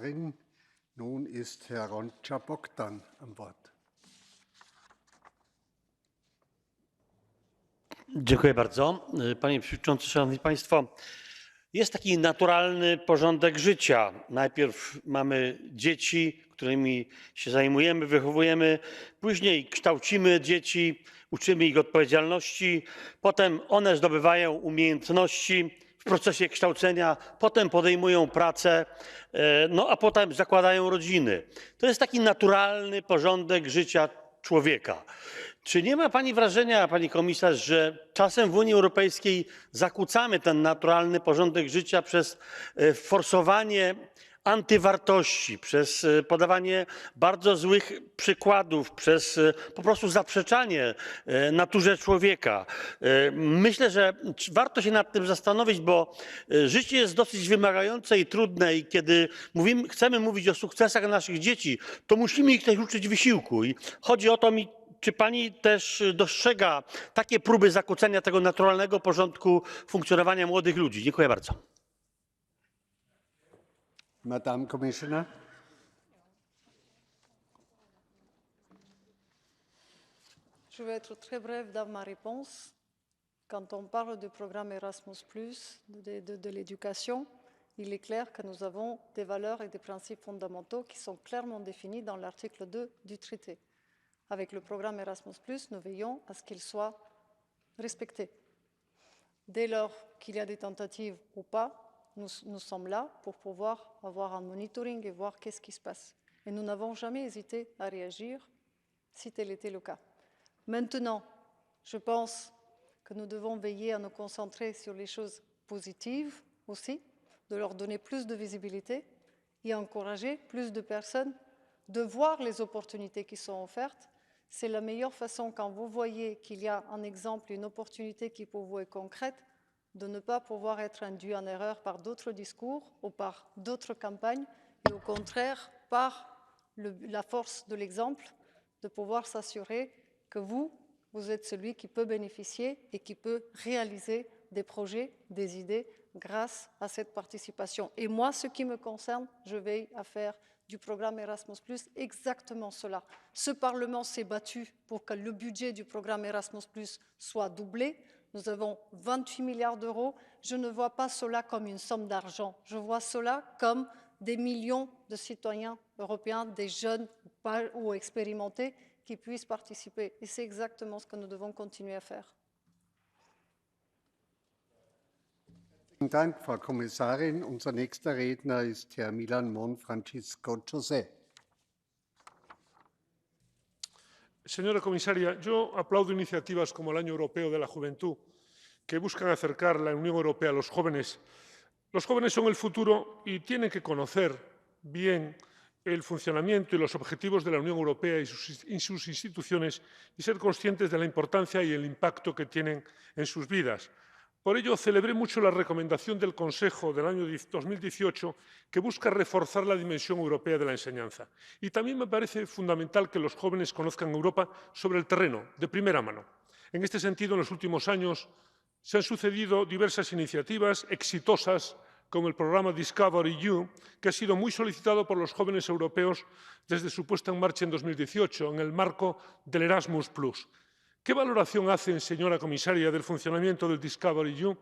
Kommissarin. Nun ist Herr Roncza Bogdan am Wort. Dziękuję bardzo. Panie Przewodniczący, Szanowni Państwo. Jest taki naturalny porządek życia. Najpierw mamy dzieci, którymi się zajmujemy, wychowujemy, później kształcimy dzieci, uczymy ich odpowiedzialności, potem one zdobywają umiejętności w procesie kształcenia, potem podejmują pracę, no a potem zakładają rodziny. To jest taki naturalny porządek życia człowieka. Czy nie ma Pani wrażenia, Pani Komisarz, że czasem w Unii Europejskiej zakłócamy ten naturalny porządek życia przez forsowanie antywartości, przez podawanie bardzo złych przykładów, przez po prostu zaprzeczanie naturze człowieka? Myślę, że warto się nad tym zastanowić, bo życie jest dosyć wymagające i trudne i kiedy chcemy mówić o sukcesach naszych dzieci, to musimy ich też uczyć wysiłku. I chodzi o to czy Pani też dostrzega takie próby zakłócenia tego naturalnego porządku funkcjonowania młodych ludzi? Dziękuję bardzo. Madame Commissioner. Je vais être très brève dans ma réponse. Quand on parle du programme Erasmus+, de l'éducation, il est clair que nous avons des valeurs et des principes fondamentaux qui sont clairement définis dans l'article 2 du traité. Avec le programme Erasmus+, nous veillons à ce qu'il soit respecté. Dès lors qu'il y a des tentatives ou pas, nous sommes là pour pouvoir avoir un monitoring et voir qu'est-ce qui se passe. Et nous n'avons jamais hésité à réagir si tel était le cas. Maintenant, je pense que nous devons veiller à nous concentrer sur les choses positives aussi, de leur donner plus de visibilité et encourager plus de personnes de voir les opportunités qui sont offertes. C'est la meilleure façon, quand vous voyez qu'il y a un exemple, une opportunité qui pour vous est concrète, de ne pas pouvoir être induit en erreur par d'autres discours ou par d'autres campagnes, et au contraire, par la force de l'exemple, de pouvoir s'assurer que vous êtes celui qui peut bénéficier et qui peut réaliser des projets, des idées grâce à cette participation. Et moi, ce qui me concerne, je veille à faire du programme Erasmus+, exactement cela. Ce Parlement s'est battu pour que le budget du programme Erasmus+, soit doublé. Nous avons 28 milliards d'euros. Je ne vois pas cela comme une somme d'argent. Je vois cela comme des millions de citoyens européens, des jeunes ou expérimentés qui puissent participer. Et c'est exactement ce que nous devons continuer à faire. Vielen Dank, Frau Kommissarin. Unser nächster Redner ist Herr Milan Mon Francisco José. Señora comisaria, yo aplaudo iniciativas como el Año Europeo de la Juventud, que buscan acercar la Unión Europea a los jóvenes. Los jóvenes son el futuro y tienen que conocer bien el funcionamiento y los objetivos de la Unión Europea y sus instituciones y ser conscientes de la importancia y el impacto que tienen en sus vidas. Por ello, celebré mucho la recomendación del Consejo del año 2018 que busca reforzar la dimensión europea de la enseñanza. Y también me parece fundamental que los jóvenes conozcan Europa sobre el terreno, de primera mano. En este sentido, en los últimos años se han sucedido diversas iniciativas exitosas, como el programa DiscoverEU, que ha sido muy solicitado por los jóvenes europeos desde su puesta en marcha en 2018, en el marco del Erasmus+. ¿Qué valoración hacen, señora comisaria, del funcionamiento del DiscoverEU?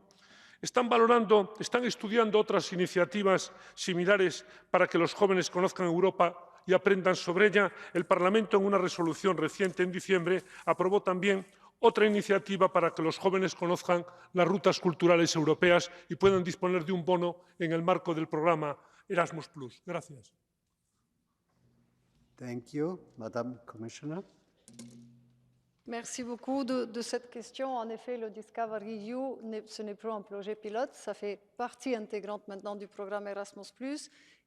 ¿Están estudiando otras iniciativas similares para que los jóvenes conozcan Europa y aprendan sobre ella? El Parlamento, en una resolución reciente en diciembre, aprobó también otra iniciativa para que los jóvenes conozcan las rutas culturales europeas y puedan disponer de un bono en el marco del programa Erasmus+. Gracias. Thank you. Madame Commissioner. Merci beaucoup de cette question. En effet, le DiscoverEU, ce n'est plus un projet pilote, ça fait partie intégrante maintenant du programme Erasmus+.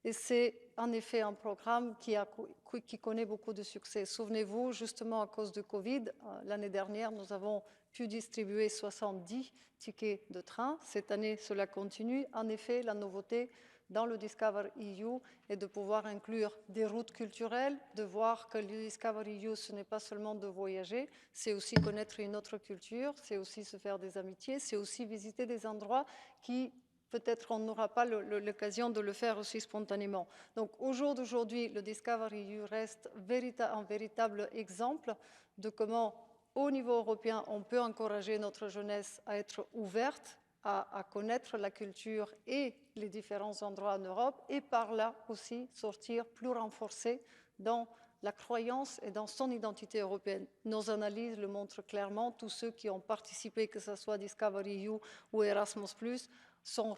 Et c'est en effet un programme qui connaît beaucoup de succès. Souvenez-vous, justement à cause du Covid, l'année dernière, nous avons pu distribuer 70 tickets de train. Cette année, cela continue. En effet, la nouveauté dans le DiscoverEU est de pouvoir inclure des routes culturelles, de voir que le DiscoverEU, ce n'est pas seulement de voyager, c'est aussi connaître une autre culture, c'est aussi se faire des amitiés, c'est aussi visiter des endroits qui peut-être on n'aura pas l'occasion de le faire aussi spontanément. Donc au jour d'aujourd'hui, le Discovery EU reste un véritable exemple de comment, au niveau européen, on peut encourager notre jeunesse à être ouverte, à connaître la culture et les différents endroits en Europe, et par là aussi sortir plus renforcée dans la croyance et dans son identité européenne. Nos analyses le montrent clairement. Tous ceux qui ont participé, que ce soit Discovery EU ou Erasmus+, sont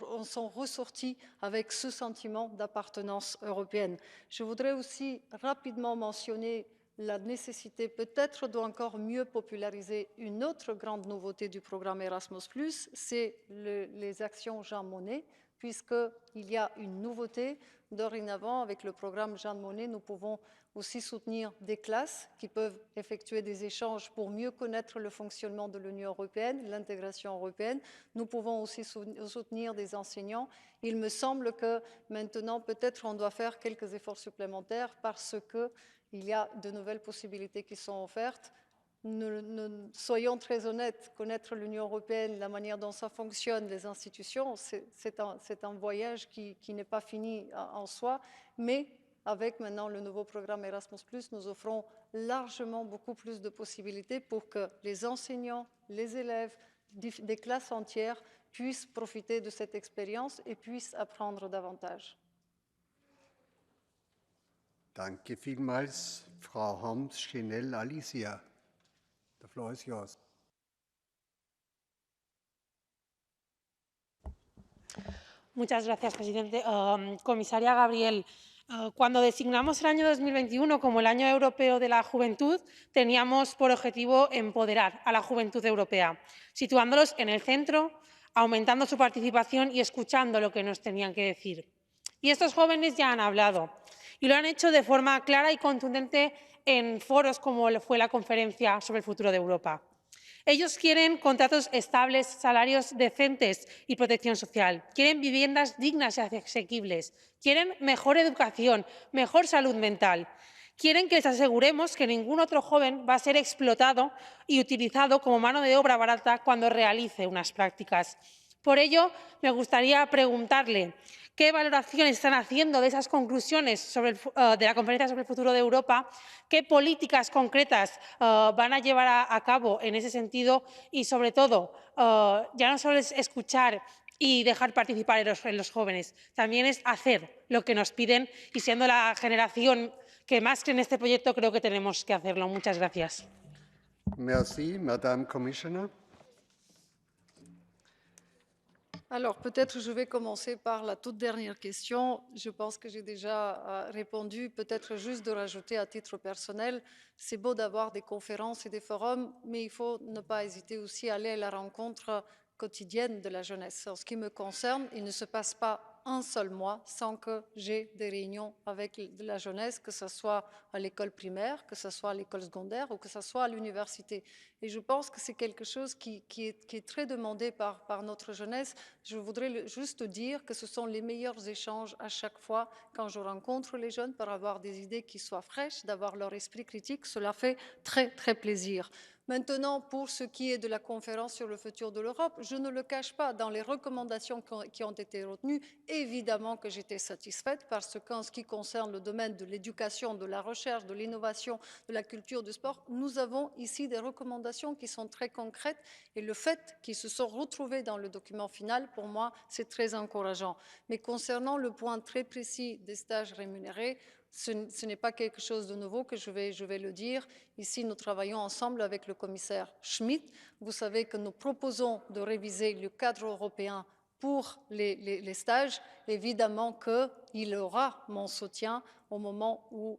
ressortis avec ce sentiment d'appartenance européenne. Je voudrais aussi rapidement mentionner la nécessité peut-être d'encore mieux populariser une autre grande nouveauté du programme Erasmus+, c'est les actions Jean Monnet, puisqu'il y a une nouveauté. Dorénavant, avec le programme Jean Monnet, nous pouvons aussi soutenir des classes qui peuvent effectuer des échanges pour mieux connaître le fonctionnement de l'Union européenne, l'intégration européenne. Nous pouvons aussi soutenir des enseignants. Il me semble que maintenant, peut-être, on doit faire quelques efforts supplémentaires parce qu'il y a de nouvelles possibilités qui sont offertes. Soyons très honnêtes, connaître l'Union européenne, la manière dont ça fonctionne, les institutions, c'est un voyage qui n'est pas fini en soi, mais avec maintenant le nouveau programme Erasmus+, nous offrons largement beaucoup plus de possibilités pour que les enseignants, les élèves, des classes entières puissent profiter de cette expérience et puissent apprendre davantage. Danke vielmals, Frau Harms-Schnell Alicia. The floor is yours. Muchas gracias, presidente. Comisaria Gabriel, cuando designamos el año 2021 como el Año Europeo de la Juventud, teníamos por objetivo empoderar a la juventud europea, situándolos en el centro, aumentando su participación y escuchando lo que nos tenían que decir. Y estos jóvenes ya han hablado, y lo han hecho de forma clara y contundente en foros como fue la conferencia sobre el futuro de Europa. Ellos quieren contratos estables, salarios decentes y protección social. Quieren viviendas dignas y asequibles. Quieren mejor educación, mejor salud mental. Quieren que les aseguremos que ningún otro joven va a ser explotado y utilizado como mano de obra barata cuando realice unas prácticas. Por ello, me gustaría preguntarle qué valoraciones están haciendo de esas conclusiones de la conferencia sobre el futuro de Europa, qué políticas concretas van a llevar a cabo en ese sentido y, sobre todo, ya no solo es escuchar y dejar participar en los jóvenes, también es hacer lo que nos piden y, siendo la generación que más cree en este proyecto, creo que tenemos que hacerlo. Muchas gracias. Merci, Madame Commissioner. Alors, peut-être je vais commencer par la toute dernière question. Je pense que j'ai déjà répondu. Peut-être juste de rajouter à titre personnel, c'est beau d'avoir des conférences et des forums, mais il faut ne pas hésiter aussi à aller à la rencontre quotidienne de la jeunesse. En ce qui me concerne, il ne se passe pas un seul mois sans que j'ai des réunions avec la jeunesse, que ce soit à l'école primaire, que ce soit à l'école secondaire ou que ce soit à l'université. Et je pense que c'est quelque chose qui est très demandé par notre jeunesse. Je voudrais juste dire que ce sont les meilleurs échanges à chaque fois quand je rencontre les jeunes pour avoir des idées qui soient fraîches, d'avoir leur esprit critique. Cela fait très, très plaisir. Maintenant, pour ce qui est de la conférence sur le futur de l'Europe, je ne le cache pas, dans les recommandations qui ont été retenues, évidemment que j'étais satisfaite parce qu'en ce qui concerne le domaine de l'éducation, de la recherche, de l'innovation, de la culture, du sport, nous avons ici des recommandations qui sont très concrètes et le fait qu'ils se sont retrouvés dans le document final, pour moi, c'est très encourageant. Mais concernant le point très précis des stages rémunérés, ce n'est pas quelque chose de nouveau que je vais le dire. Ici, nous travaillons ensemble avec le commissaire Schmit. Vous savez que nous proposons de réviser le cadre européen pour les stages. Évidemment qu'il aura mon soutien au moment où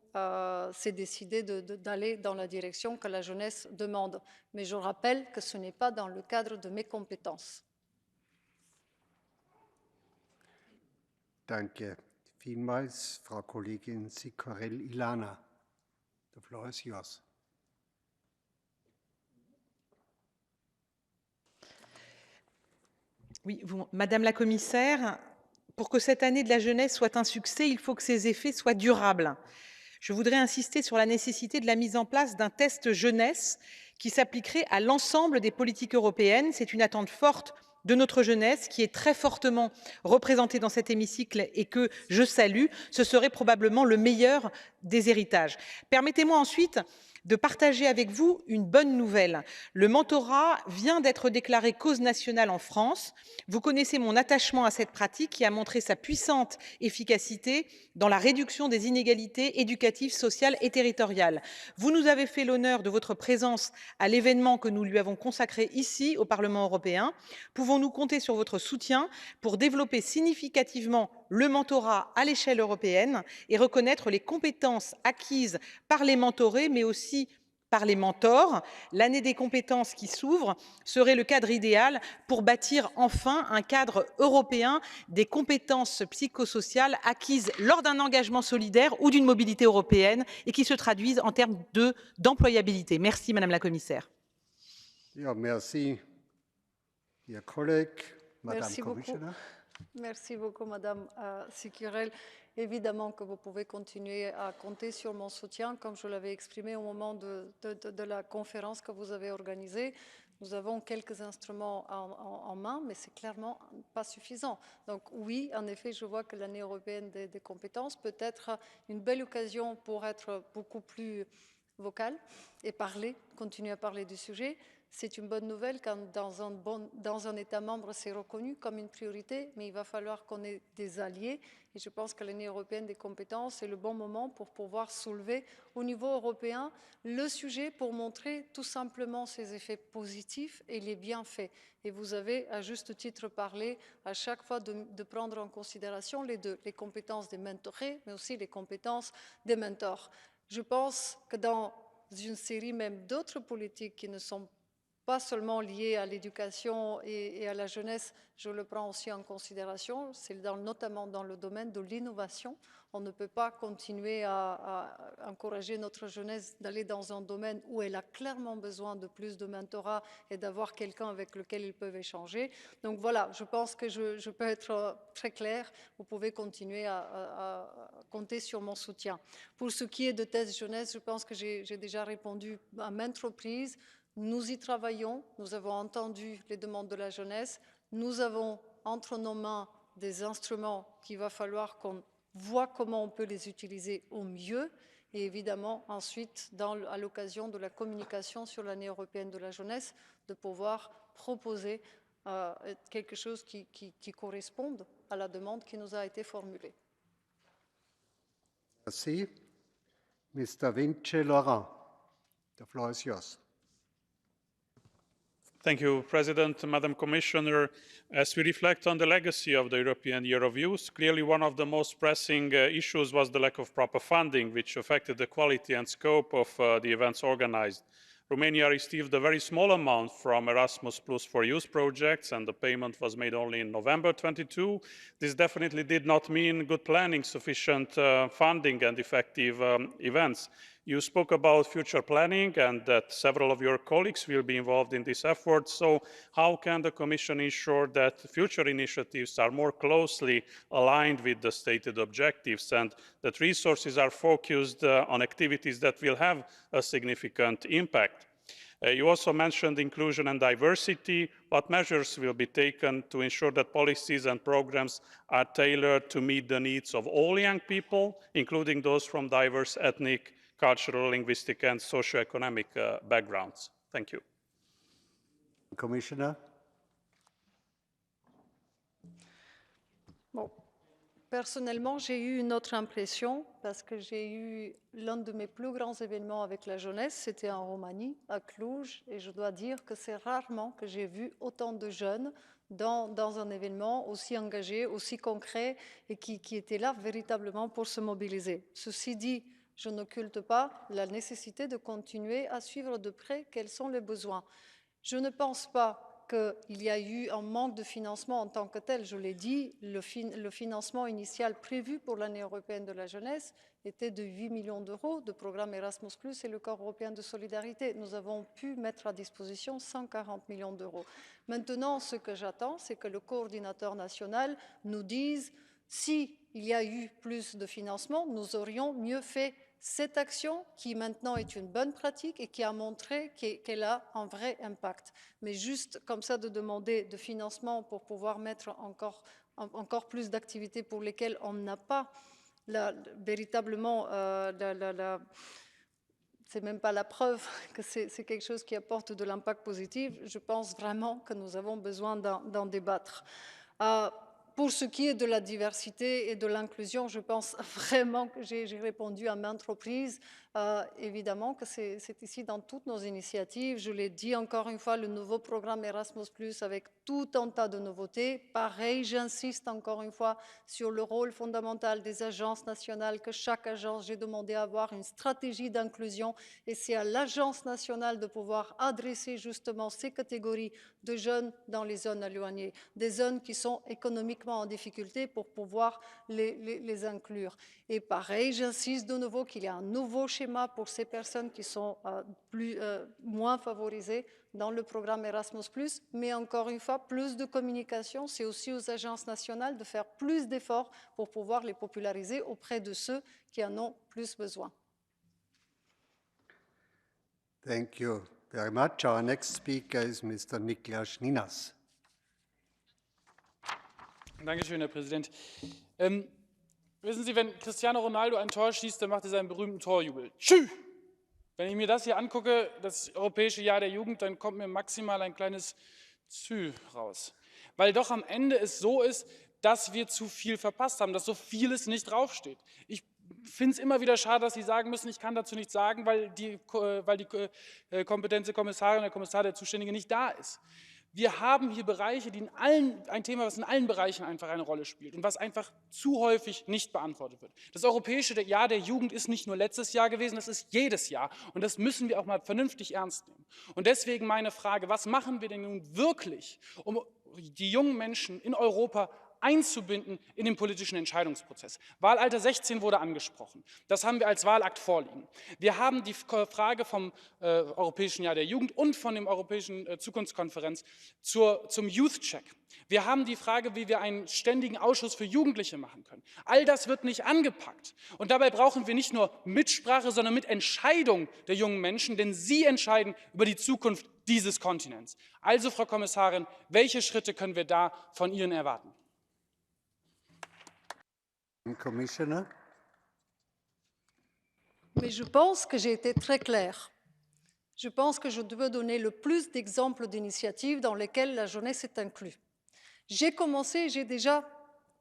c'est décidé d'aller dans la direction que la jeunesse demande. Mais je rappelle que ce n'est pas dans le cadre de mes compétences. Danke vielmals, Frau Kollegin Sikorel Ilana. The floor is yours. Oui, Madame la Commissaire, pour que cette année de la jeunesse soit un succès, il faut que ses effets soient durables. Je voudrais insister sur la nécessité de la mise en place d'un test jeunesse qui s'appliquerait à l'ensemble des politiques européennes. C'est une attente forte de notre jeunesse qui est très fortement représentée dans cet hémicycle et que je salue, ce serait probablement le meilleur des héritages. Permettez-moi ensuite de partager avec vous une bonne nouvelle. Le mentorat vient d'être déclaré cause nationale en France. Vous connaissez mon attachement à cette pratique qui a montré sa puissante efficacité dans la réduction des inégalités éducatives, sociales et territoriales. Vous nous avez fait l'honneur de votre présence à l'événement que nous lui avons consacré ici au Parlement européen. Pouvons-nous compter sur votre soutien pour développer significativement le mentorat à l'échelle européenne et reconnaître les compétences acquises par les mentorés, mais aussi par les mentors? L'année des compétences qui s'ouvre serait le cadre idéal pour bâtir enfin un cadre européen des compétences psychosociales acquises lors d'un engagement solidaire ou d'une mobilité européenne et qui se traduisent en termes d'employabilité. Merci, Madame la Commissaire. Ja, merci, Ihr Kollege, Madame Merci beaucoup. Commissioner. Merci beaucoup, Madame Sicurel. Évidemment que vous pouvez continuer à compter sur mon soutien, comme je l'avais exprimé au moment de la conférence que vous avez organisée. Nous avons quelques instruments en main, mais c'est clairement pas suffisant. Donc oui, en effet, je vois que l'année européenne des compétences peut être une belle occasion pour être beaucoup plus vocale et continuer à parler du sujet. C'est une bonne nouvelle quand dans un État membre, c'est reconnu comme une priorité, mais il va falloir qu'on ait des alliés. Et je pense que l'année européenne des compétences est le bon moment pour pouvoir soulever au niveau européen le sujet pour montrer tout simplement ses effets positifs et les bienfaits. Et vous avez à juste titre parlé à chaque fois de prendre en considération les deux, les compétences des mentorés, mais aussi les compétences des mentors. Je pense que dans une série même d'autres politiques qui ne sont pas seulement liées à l'éducation et à la jeunesse, je le prends aussi en considération, c'est notamment dans le domaine de l'innovation. On ne peut pas continuer à encourager notre jeunesse d'aller dans un domaine où elle a clairement besoin de plus de mentorat et d'avoir quelqu'un avec lequel ils peuvent échanger. Donc voilà, je pense que je peux être très claire. Vous pouvez continuer à compter sur mon soutien. Pour ce qui est de thèse jeunesse, je pense que j'ai déjà répondu à maintes reprises. Nous y travaillons, nous avons entendu les demandes de la jeunesse, nous avons entre nos mains des instruments qu'il va falloir qu'on voit comment on peut les utiliser au mieux et évidemment ensuite, à l'occasion de la communication sur l'année européenne de la jeunesse, de pouvoir proposer quelque chose qui corresponde à la demande qui nous a été formulée. Merci. Mr. Vince Laurent, the floor is yours. Thank you, President, Madam Commissioner. As we reflect on the legacy of the European Year of Youth, clearly one of the most pressing issues was the lack of proper funding, which affected the quality and scope of the events organized. Romania received a very small amount from Erasmus Plus for Youth projects, and the payment was made only in November 22. This definitely did not mean good planning, sufficient funding, and effective events. You spoke about future planning and that several of your colleagues will be involved in this effort. So how can the Commission ensure that future initiatives are more closely aligned with the stated objectives and that resources are focused on activities that will have a significant impact? You also mentioned inclusion and diversity. What measures will be taken to ensure that policies and programs are tailored to meet the needs of all young people, including those from diverse ethnic, cultural, linguistic, and socio-economic backgrounds? Thank you. Commissioner. Bon. Personnellement, j'ai eu une autre impression parce que j'ai eu l'un de mes plus grands événements avec la jeunesse, c'était en Roumanie, à Cluj, et je dois dire que c'est rarement que j'ai vu autant de jeunes dans un événement aussi engagé, aussi concret et qui étaient là véritablement pour se mobiliser. Ceci dit, je n'occulte pas la nécessité de continuer à suivre de près quels sont les besoins. Je ne pense pas qu'il y a eu un manque de financement en tant que tel. Je l'ai dit, le financement initial prévu pour l'année européenne de la jeunesse était de 8 millions d'euros de programme Erasmus+, et le Corps européen de solidarité. Nous avons pu mettre à disposition 140 millions d'euros. Maintenant, ce que j'attends, c'est que le coordinateur national nous dise si il y a eu plus de financement, nous aurions mieux fait cette action qui maintenant est une bonne pratique et qui a montré qu'elle a un vrai impact. Mais juste comme ça de demander de financement pour pouvoir mettre encore plus d'activités pour lesquelles on n'a pas véritablement c'est même pas la preuve que c'est quelque chose qui apporte de l'impact positif. Je pense vraiment que nous avons besoin d'en débattre. Pour ce qui est de la diversité et de l'inclusion, je pense vraiment que j'ai répondu à maintes reprises. Évidemment que c'est ici dans toutes nos initiatives. Je l'ai dit encore une fois, le nouveau programme Erasmus+, avec tout un tas de nouveautés. Pareil, j'insiste encore une fois sur le rôle fondamental des agences nationales, que chaque agence, j'ai demandé à avoir une stratégie d'inclusion et c'est à l'agence nationale de pouvoir adresser justement ces catégories de jeunes dans les zones éloignées, des zones qui sont économiquement en difficulté pour pouvoir les inclure. Et pareil, j'insiste de nouveau qu'il y a un nouveau schéma pour ces personnes qui sont moins favorisées dans le programme Erasmus+, mais encore une fois, plus de communication, c'est aussi aux agences nationales de faire plus d'efforts pour pouvoir les populariser auprès de ceux qui en ont plus besoin. Thank you very much. Our next speaker is Mr. Niklas Ninas. Dankeschön, Herr Präsident. Wissen Sie, wenn Cristiano Ronaldo ein Tor schießt, dann macht er seinen berühmten Torjubel. Tschü! Wenn ich mir das hier angucke, das Europäische Jahr der Jugend, dann kommt mir maximal ein kleines Zü raus. Weil doch am Ende es so ist, dass wir zu viel verpasst haben, dass so vieles nicht draufsteht. Ich finde es immer wieder schade, dass Sie sagen müssen, ich kann dazu nichts sagen, weil die kompetente Kommissarin, der Kommissar, der Zuständige nicht da ist. Wir haben hier Bereiche, ein Thema, was in allen Bereichen einfach eine Rolle spielt und was einfach zu häufig nicht beantwortet wird. Das Europäische Jahr der Jugend ist nicht nur letztes Jahr gewesen, das ist jedes Jahr und das müssen wir auch mal vernünftig ernst nehmen. Und deswegen meine Frage, was machen wir denn nun wirklich, um die jungen Menschen in Europa einzubinden in den politischen Entscheidungsprozess. Wahlalter 16 wurde angesprochen. Das haben wir als Wahlakt vorliegen. Wir haben die Frage vom Europäischen Jahr der Jugend und von der Europäischen Zukunftskonferenz zum Youth Check. Wir haben die Frage, wie wir einen ständigen Ausschuss für Jugendliche machen können. All das wird nicht angepackt. Und dabei brauchen wir nicht nur Mitsprache, sondern Mitentscheidung der jungen Menschen, denn sie entscheiden über die Zukunft dieses Kontinents. Also, Frau Kommissarin, welche Schritte können wir da von Ihnen erwarten? Commissioner. Mais je pense que j'ai été très claire. Je pense que je dois donner le plus d'exemples d'initiatives dans lesquelles la jeunesse est inclue. J'ai commencé, j'ai déjà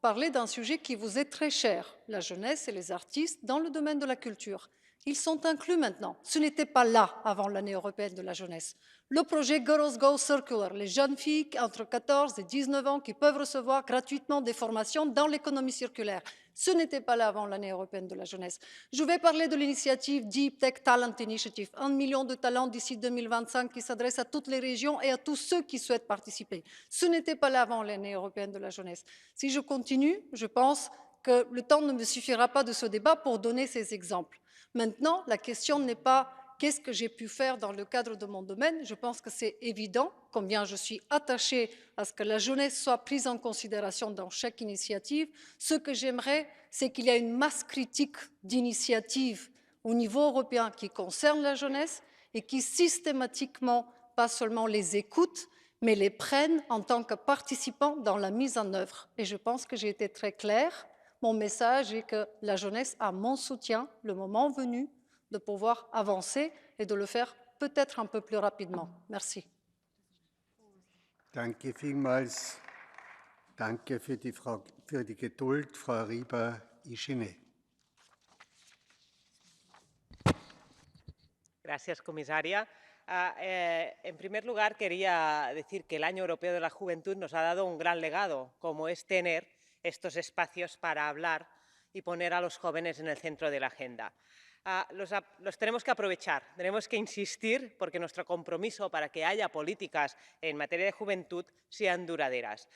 parlé d'un sujet qui vous est très cher, la jeunesse et les artistes dans le domaine de la culture. Ils sont inclus maintenant. Ce n'était pas là avant l'année européenne de la jeunesse. Le projet Girls Go Circular, les jeunes filles entre 14 et 19 ans qui peuvent recevoir gratuitement des formations dans l'économie circulaire. Ce n'était pas là avant l'année européenne de la jeunesse. Je vais parler de l'initiative Deep Tech Talent Initiative, 1 million de talents d'ici 2025 qui s'adresse à toutes les régions et à tous ceux qui souhaitent participer. Ce n'était pas là avant l'année européenne de la jeunesse. Si je continue, je pense que le temps ne me suffira pas de ce débat pour donner ces exemples. Maintenant, la question n'est pas qu'est-ce que j'ai pu faire dans le cadre de mon domaine. Je pense que c'est évident combien je suis attachée à ce que la jeunesse soit prise en considération dans chaque initiative. Ce que j'aimerais, c'est qu'il y ait une masse critique d'initiatives au niveau européen qui concernent la jeunesse et qui systématiquement, pas seulement les écoutent, mais les prennent en tant que participants dans la mise en œuvre. Et je pense que j'ai été très claire. Mon message est que la jeunesse a mon soutien, le moment venu, de pouvoir avancer et de le faire peut-être un peu plus rapidement. Merci. Danke vielmals. Danke für die Geduld, Frau Riba-Ischine. Gracias, comisaria. En primer lugar, quería decir que el Año Europeo de la Juventud nos ha dado un gran legado, como es tener estos espacios para hablar y poner a los jóvenes en el centro de la agenda. los tenemos que aprovechar, tenemos que insistir porque nuestro compromiso para que haya políticas en materia de juventud sean duraderas.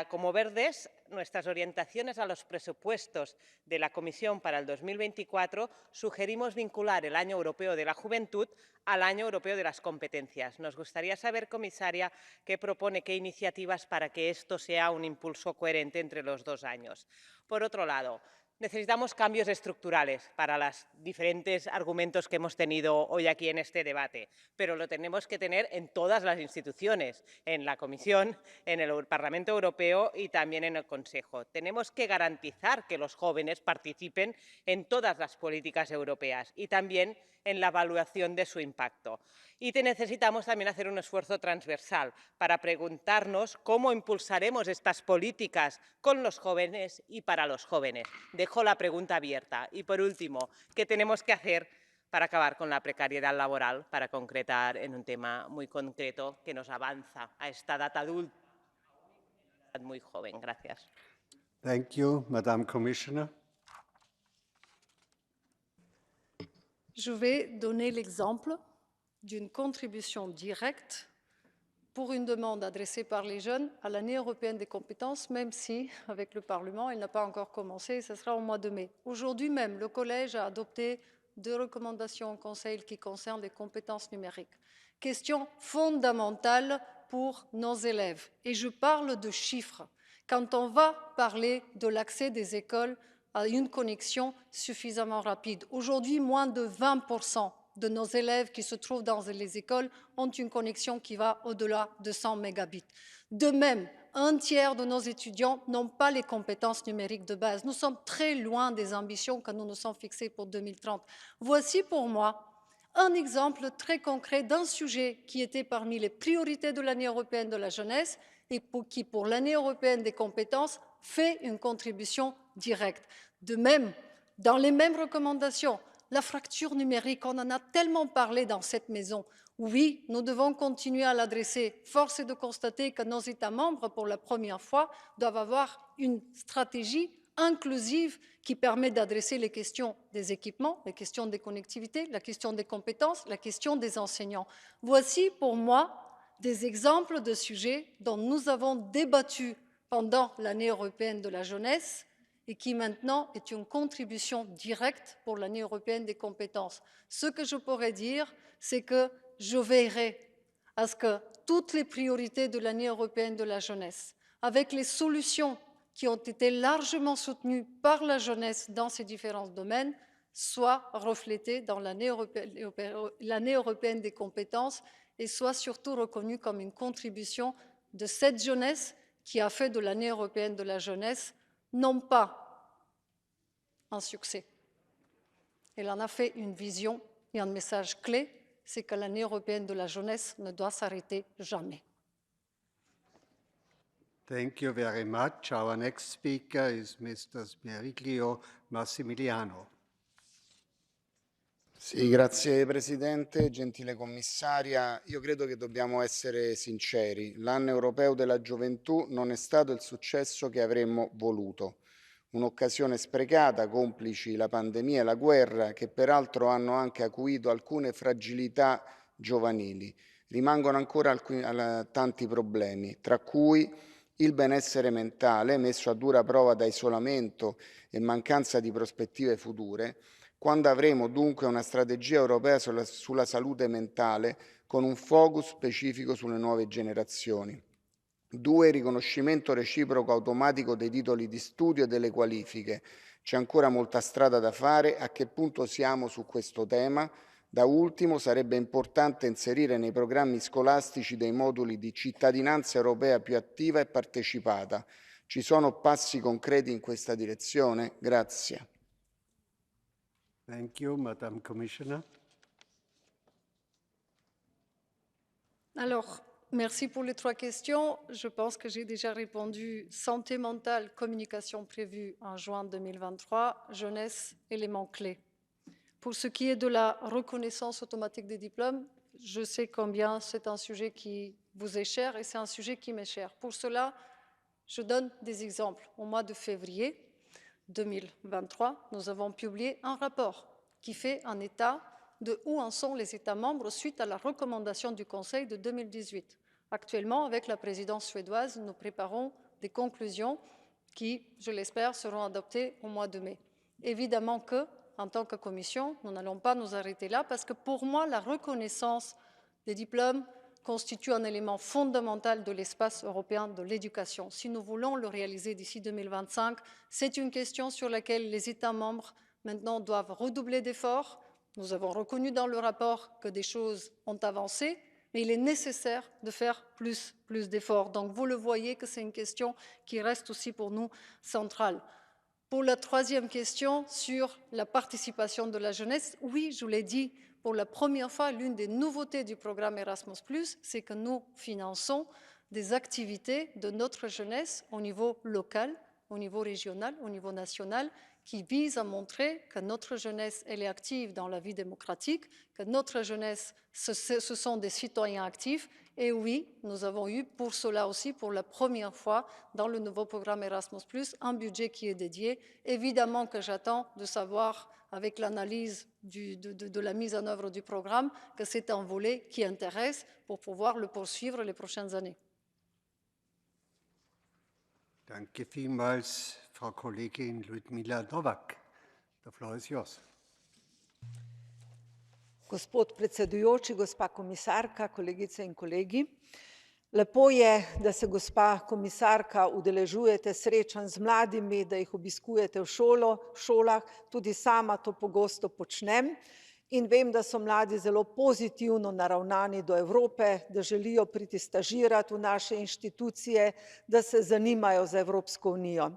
Como Verdes, nuestras orientaciones a los presupuestos de la Comisión para el 2024 sugerimos vincular el Año Europeo de la Juventud al Año Europeo de las Competencias. Nos gustaría saber, comisaria, qué propone, qué iniciativas para que esto sea un impulso coherente entre los dos años. Por otro lado, necesitamos cambios estructurales para los diferentes argumentos que hemos tenido hoy aquí en este debate, pero lo tenemos que tener en todas las instituciones, en la Comisión, en el Parlamento Europeo y también en el Consejo. Tenemos que garantizar que los jóvenes participen en todas las políticas europeas y también en la evaluación de su impacto. Y necesitamos también hacer un esfuerzo transversal para preguntarnos cómo impulsaremos estas políticas con los jóvenes y para los jóvenes. Dejo la pregunta abierta. Y, por último, ¿qué tenemos que hacer para acabar con la precariedad laboral, para concretar en un tema muy concreto que nos avanza a esta edad adulta muy joven? Gracias. Thank you, Madam Commissioner. Je vais donner l'exemple d'une contribution directe pour une demande adressée par les jeunes à l'année européenne des compétences, même si, avec le Parlement, elle n'a pas encore commencé et ce sera au mois de mai. Aujourd'hui même, le Collège a adopté 2 recommandations au Conseil qui concernent les compétences numériques. Question fondamentale pour nos élèves. Et je parle de chiffres. Quand on va parler de l'accès des écoles à une connexion suffisamment rapide, aujourd'hui, moins de 20% de nos élèves qui se trouvent dans les écoles ont une connexion qui va au-delà de 100 mégabits. De même, 1/3 de nos étudiants n'ont pas les compétences numériques de base. Nous sommes très loin des ambitions que nous nous sommes fixées pour 2030. Voici pour moi un exemple très concret d'un sujet qui était parmi les priorités de l'année européenne de la jeunesse et qui, pour l'année européenne des compétences, fait une contribution directe. De même, dans les mêmes recommandations, la fracture numérique, on en a tellement parlé dans cette maison. Oui, nous devons continuer à l'adresser. Force est de constater que nos États membres, pour la première fois, doivent avoir une stratégie inclusive qui permet d'adresser les questions des équipements, les questions des connectivités, la question des compétences, la question des enseignants. Voici pour moi des exemples de sujets dont nous avons débattu pendant l'année européenne de la jeunesse et qui maintenant est une contribution directe pour l'année européenne des compétences. Ce que je pourrais dire, c'est que je veillerai à ce que toutes les priorités de l'année européenne de la jeunesse, avec les solutions qui ont été largement soutenues par la jeunesse dans ces différents domaines, soient reflétées dans l'année européenne des compétences et soient surtout reconnues comme une contribution de cette jeunesse qui a fait de l'année européenne de la jeunesse non pas un succès. Elle en a fait une vision et un message clé, c'est que l'année européenne de la jeunesse ne doit s'arrêter jamais. Thank you very much. Our next speaker is Mr. Smeriglio Massimiliano. Sì, grazie Presidente, gentile commissaria. Io credo che dobbiamo essere sinceri. L'anno europeo della gioventù non è stato il successo che avremmo voluto. Un'occasione sprecata, complici la pandemia e la guerra, che peraltro hanno anche acuito alcune fragilità giovanili. Rimangono ancora tanti problemi, tra cui il benessere mentale, messo a dura prova da isolamento e mancanza di prospettive future. Quando avremo dunque una strategia europea sulla salute mentale con un focus specifico sulle nuove generazioni? 2. Riconoscimento reciproco automatico dei titoli di studio e delle qualifiche. C'è ancora molta strada da fare. A che punto siamo su questo tema? Da ultimo, sarebbe importante inserire nei programmi scolastici dei moduli di cittadinanza europea più attiva e partecipata. Ci sono passi concreti in questa direzione? Grazie. Thank you, Madam Commissioner. Alors, merci pour les 3 questions. Je pense que j'ai déjà répondu. Santé mentale, communication prévue en juin 2023, jeunesse, élément clé. Pour ce qui est de la reconnaissance automatique des diplômes, je sais combien c'est un sujet qui vous est cher et c'est un sujet qui m'est cher. Pour cela, je donne des exemples. Au mois de février 2023, nous avons publié un rapport qui fait un état de où en sont les États membres suite à la recommandation du Conseil de 2018. Actuellement, avec la présidence suédoise, nous préparons des conclusions qui, je l'espère, seront adoptées au mois de mai. Évidemment que, en tant que Commission, nous n'allons pas nous arrêter là parce que pour moi, la reconnaissance des diplômes constitue un élément fondamental de l'espace européen de l'éducation. Si nous voulons le réaliser d'ici 2025, c'est une question sur laquelle les États membres maintenant doivent redoubler d'efforts. Nous avons reconnu dans le rapport que des choses ont avancé, mais il est nécessaire de faire plus d'efforts. Donc vous le voyez que c'est une question qui reste aussi pour nous centrale. Pour la troisième question sur la participation de la jeunesse, oui, je l'ai dit, pour la première fois, l'une des nouveautés du programme Erasmus+, c'est que nous finançons des activités de notre jeunesse au niveau local, au niveau régional, au niveau national, qui visent à montrer que notre jeunesse, elle est active dans la vie démocratique, que notre jeunesse, ce sont des citoyens actifs. Et oui, nous avons eu pour cela aussi, pour la première fois, dans le nouveau programme Erasmus+, un budget qui est dédié. Évidemment que j'attends de savoir, avec l'analyse de la mise en œuvre du programme, que c'est un volet qui intéresse pour pouvoir le poursuivre les prochaines années. Danke vielmals, Frau Kollegin Ljudmila Novak. The floor is yours. Gospod predsedujoči, gospa komisarka, kolegice in kolegi. Lepo je, da se gospa komisarka udeležujete srečanj z mladimi, da jih obiskujete v šolah, tudi sama to pogosto počnem in vem, da so mladi zelo pozitivno naravnani do Evrope, da želijo priti stažirati v naše inštitucije, da se zanimajo za Evropsko unijo.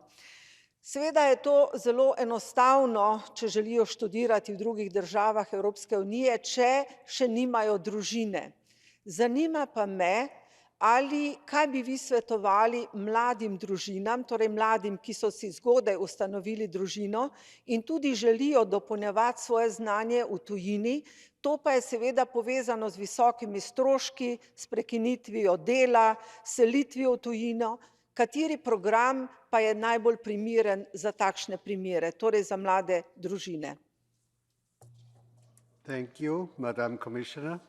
Seveda je to zelo enostavno, če želijo študirati v drugih državah Evropske unije, če še nimajo družine. Zanima pa me, kaj bi vi svetovali mladim družinam, torej mladim, ki so si zgodaj ustanovili družino in tudi želijo dopolnjevati svoje znanje v tujini, to pa je seveda povezano z visokimi stroški, s prekinitvijo dela, selitvijo v tujino. Kateri program pa je najbolj primeren za takšne primere, torej za mlade družine? Thank you, Madam Commissioner.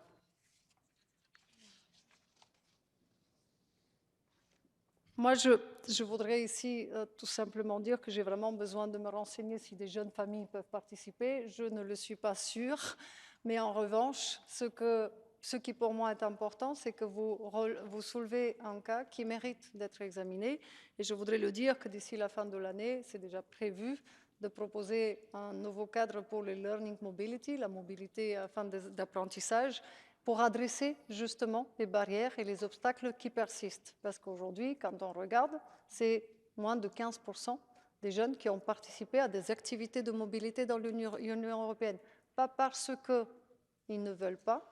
Moi, je voudrais ici tout simplement dire que j'ai vraiment besoin de me renseigner si des jeunes familles peuvent participer. Je ne le suis pas sûre, mais en revanche, ce qui pour moi est important, c'est que vous soulevez un cas qui mérite d'être examiné. Et je voudrais le dire que d'ici la fin de l'année, c'est déjà prévu de proposer un nouveau cadre pour le Learning Mobility, la mobilité à fin d'apprentissage, pour adresser justement les barrières et les obstacles qui persistent. Parce qu'aujourd'hui, quand on regarde, c'est moins de 15% des jeunes qui ont participé à des activités de mobilité dans l'Union européenne. Pas parce qu'ils ne veulent pas,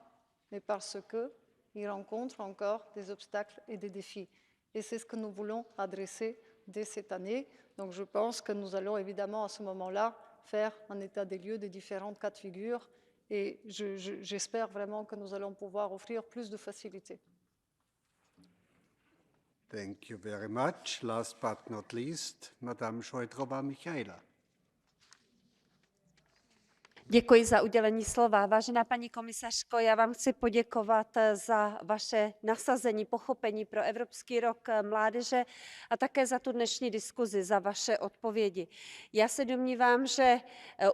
mais parce qu'ils rencontrent encore des obstacles et des défis. Et c'est ce que nous voulons adresser dès cette année. Donc je pense que nous allons évidemment à ce moment-là faire un état des lieux des différents cas de figure. Et j'espère vraiment que nous allons pouvoir offrir plus de facilités. Thank you very much. Last but not least, Madame Šojdrová-Michaela. Děkuji za udělení slova. Vážená paní komisařko, já vám chci poděkovat za vaše nasazení, pochopení pro Evropský rok mládeže a také za tu dnešní diskuzi, za vaše odpovědi. Já se domnívám, že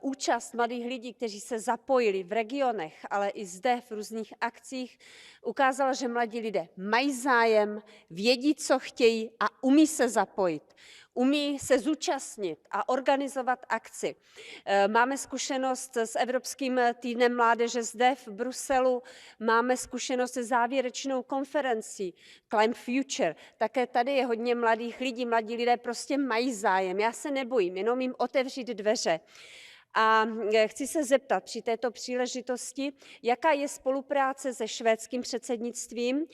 účast mladých lidí, kteří se zapojili v regionech, ale i zde v různých akcích, ukázala, že mladí lidé mají zájem, vědí, co chtějí a umí se zapojit. Umí se zúčastnit a organizovat akci. Máme zkušenost s Evropským týdnem mládeže zde v Bruselu, máme zkušenost se závěrečnou konferencí Climb Future. Také tady je hodně mladých lidí, mladí lidé prostě mají zájem. Já se nebojím, jenom jim otevřít dveře. A chci se zeptat při této příležitosti, jaká je spolupráce se švédským předsednictvím.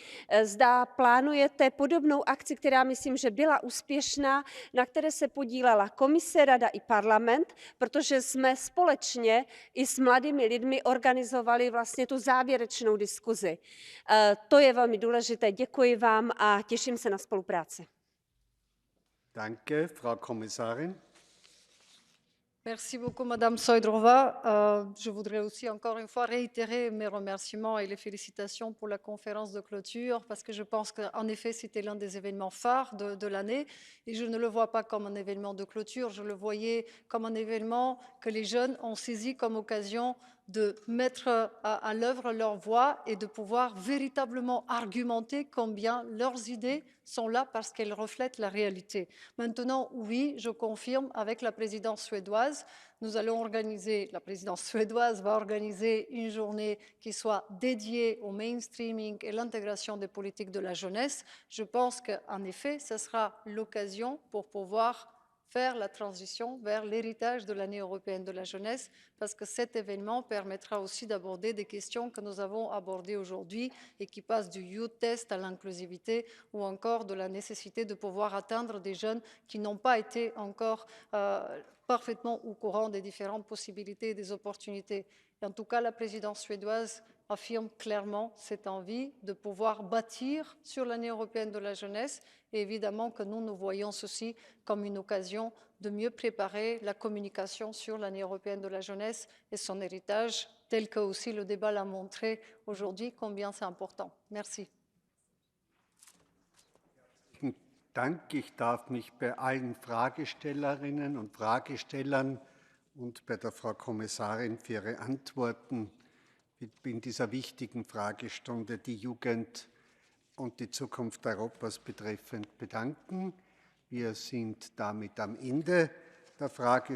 Zda plánujete podobnou akci, která myslím, že byla úspěšná, na které se podílela komise, rada i parlament, protože jsme společně i s mladými lidmi organizovali vlastně tu závěrečnou diskuzi. To je velmi důležité. Děkuji vám a těším se na spolupráci. Danke, Frau Kommissarin. Merci beaucoup, Madame Sojdrova. Je voudrais aussi encore une fois réitérer mes remerciements et les félicitations pour la conférence de clôture, parce que je pense qu'en effet, c'était l'un des événements phares de l'année. Et je ne le vois pas comme un événement de clôture, je le voyais comme un événement que les jeunes ont saisi comme occasion de mettre à l'œuvre leur voix et de pouvoir véritablement argumenter combien leurs idées sont là parce qu'elles reflètent la réalité. Maintenant, oui, je confirme, avec la présidence suédoise, la présidence suédoise va organiser une journée qui soit dédiée au mainstreaming et l'intégration des politiques de la jeunesse. Je pense qu'en effet, ce sera l'occasion pour pouvoir faire la transition vers l'héritage de l'année européenne de la jeunesse, parce que cet événement permettra aussi d'aborder des questions que nous avons abordées aujourd'hui et qui passent du youth test à l'inclusivité ou encore de la nécessité de pouvoir atteindre des jeunes qui n'ont pas été encore parfaitement au courant des différentes possibilités et des opportunités. Et en tout cas, la présidence suédoise affirme clairement cette envie de pouvoir bâtir sur l'année européenne de la jeunesse. Et évidemment que nous voyons ceci comme une occasion de mieux préparer la communication sur l'année européenne de la jeunesse et son héritage, tel que aussi le débat l'a montré aujourd'hui, combien c'est important. Merci. Dank. Ich darf mich bei allen Fragestellerinnen und Fragestellern und bei der Frau Kommissarin für ihre Antworten in dieser wichtigen Fragestunde die Jugend und die Zukunft Europas betreffend bedanken. Wir sind damit am Ende der Fragestunde.